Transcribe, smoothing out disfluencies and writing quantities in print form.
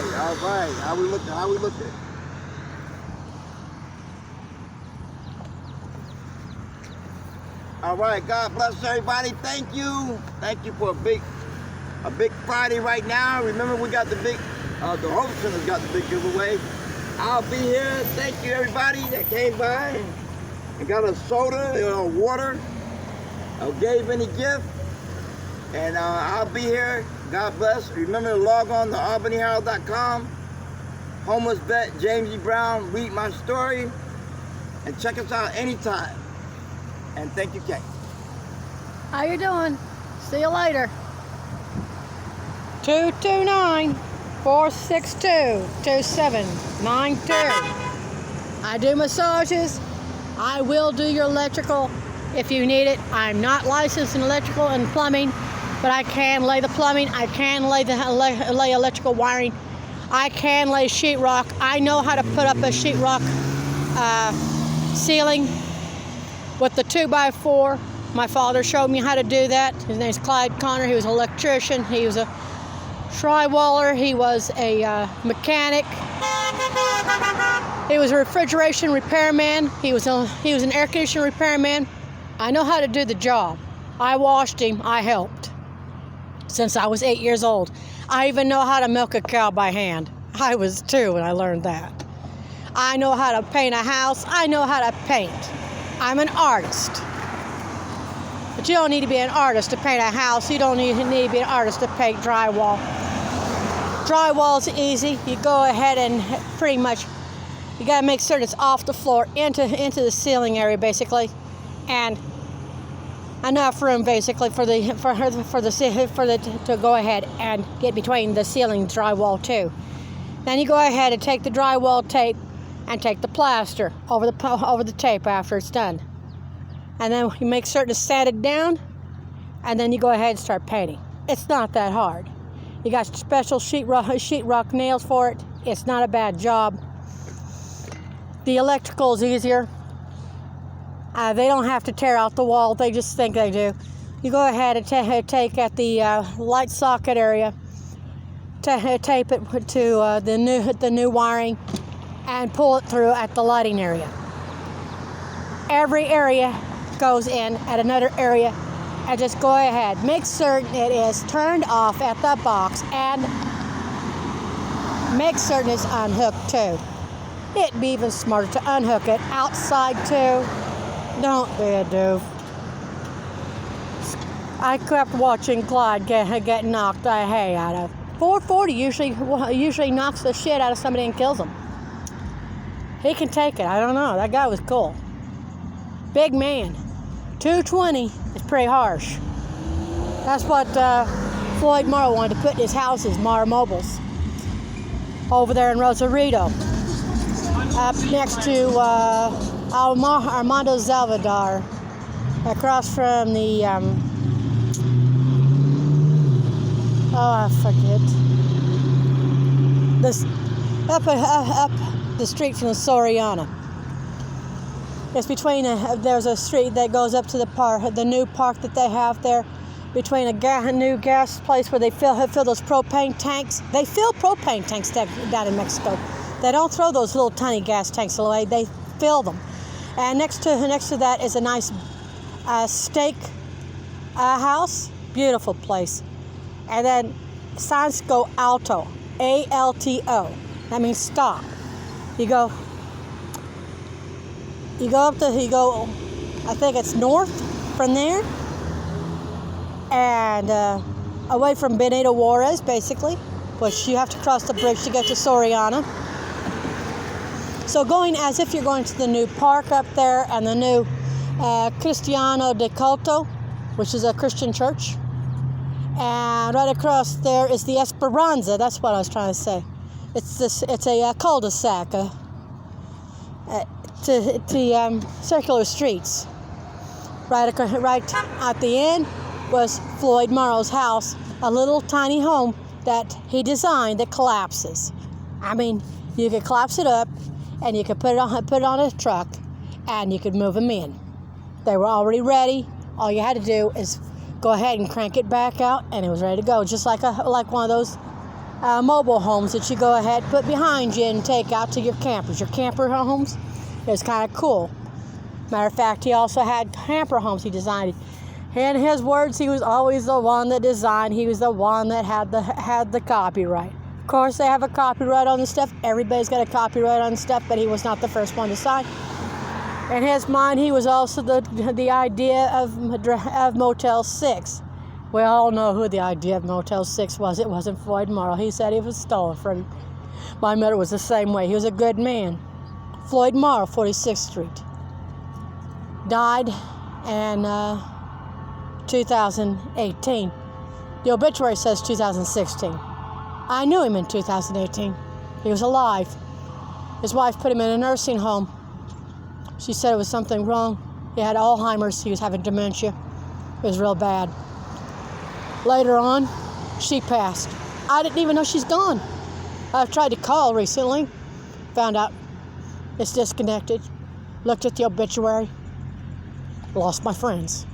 right. How we looking? All right, God bless everybody. Thank you for a big Friday right now. Remember, we got the the Hope Center's got the big giveaway. I'll be here. Thank you, everybody that came by and got a soda, water, or gave any gift. And I'll be here. God bless. Remember to log on to albanyherald.com. Homeless vet James E. Brown, read my story, and check us out anytime. And thank you, Kate. How you doing? See you later. 229-462-2792. I do massages. I will do your electrical if you need it. I'm not licensed in electrical and plumbing, but I can lay the plumbing. I can lay electrical wiring. I can lay sheetrock. I know how to put up a sheetrock ceiling with the 2x4. My father showed me how to do that. His name's Clyde Connor. He was an electrician. He was a drywaller. He was a mechanic. He was a refrigeration repairman. He was an air conditioner repairman. I know how to do the job. I washed him. I helped since I was 8 years old. I even know how to milk a cow by hand. I was 2 when I learned that. I know how to paint a house. I know how to paint. I'm an artist. But you don't need to be an artist to paint a house. You don't need to be an artist to paint drywall. Drywall's easy. You go ahead and pretty much, you gotta make certain it's off the floor into the ceiling area basically, and enough room basically for the to go ahead and get between the ceiling drywall too. Then you go ahead and take the drywall tape and take the plaster over the tape after it's done. And then you make certain it's sanded down, and then you go ahead and start painting. It's not that hard. You got special sheetrock nails for it. It's not a bad job. The electrical is easier. They don't have to tear out the wall. They just think they do. You go ahead and take at the light socket area, tape it to the new wiring, and pull it through at the lighting area. Every area goes in at another area, and just go ahead. Make certain it is turned off at the box, and make certain it's unhooked too. It'd be even smarter to unhook it outside too. Don't be a doof. I kept watching Clyde get knocked the hay out of. 440 usually knocks the shit out of somebody and kills them. He can take it. I don't know. That guy was cool. Big man. 220 is pretty harsh. That's what Floyd Morrow wanted to put in his houses, Morrow Mobiles, over there in Rosarito, up next to Armando Salvador, across from the I forget. This up the street from Soriana. It's between there's a street that goes up to the new park that they have there, between a new gas place where they fill those propane tanks. They fill propane tanks down in Mexico. They don't throw those little tiny gas tanks away. They fill them. And next to that is a nice steak house. Beautiful place. And then signs go alto, A-L-T-O. That means stop. You go up I think it's north from there, and away from Benito Juarez, basically, which you have to cross the bridge to get to Soriana. So going as if you're going to the new park up there, and the new Cristiano de Culto, which is a Christian church. And right across there is the Esperanza. That's what I was trying to say. It's a cul-de-sac to circular streets. Right at the end was Floyd Morrow's house, a little tiny home that he designed that collapses. I mean, you could collapse it up, and you could put it on a truck, and you could move them in. They were already ready. All you had to do is go ahead and crank it back out, and it was ready to go, just like one of those mobile homes that you go ahead, put behind you, and take out to your campers. Your camper homes. It was kind of cool. Matter of fact, he also had camper homes he designed. In his words, he was always the one that designed. He was the one that had the copyright. Of course, they have a copyright on the stuff. Everybody's got a copyright on stuff, but he was not the first one to sign. In his mind, he was also the idea of Motel 6. We all know who the idea of Motel 6 was. It wasn't Floyd Morrow. He said it was stolen from him. My mother was the same way. He was a good man. Floyd Morrow, 46th Street. Died in 2018. The obituary says 2016. I knew him in 2018. He was alive. His wife put him in a nursing home. She said it was something wrong. He had Alzheimer's. He was having dementia. It was real bad. Later on, she passed. I didn't even know she's gone. I've tried to call recently. Found out it's disconnected. Looked at the obituary. Lost my friends.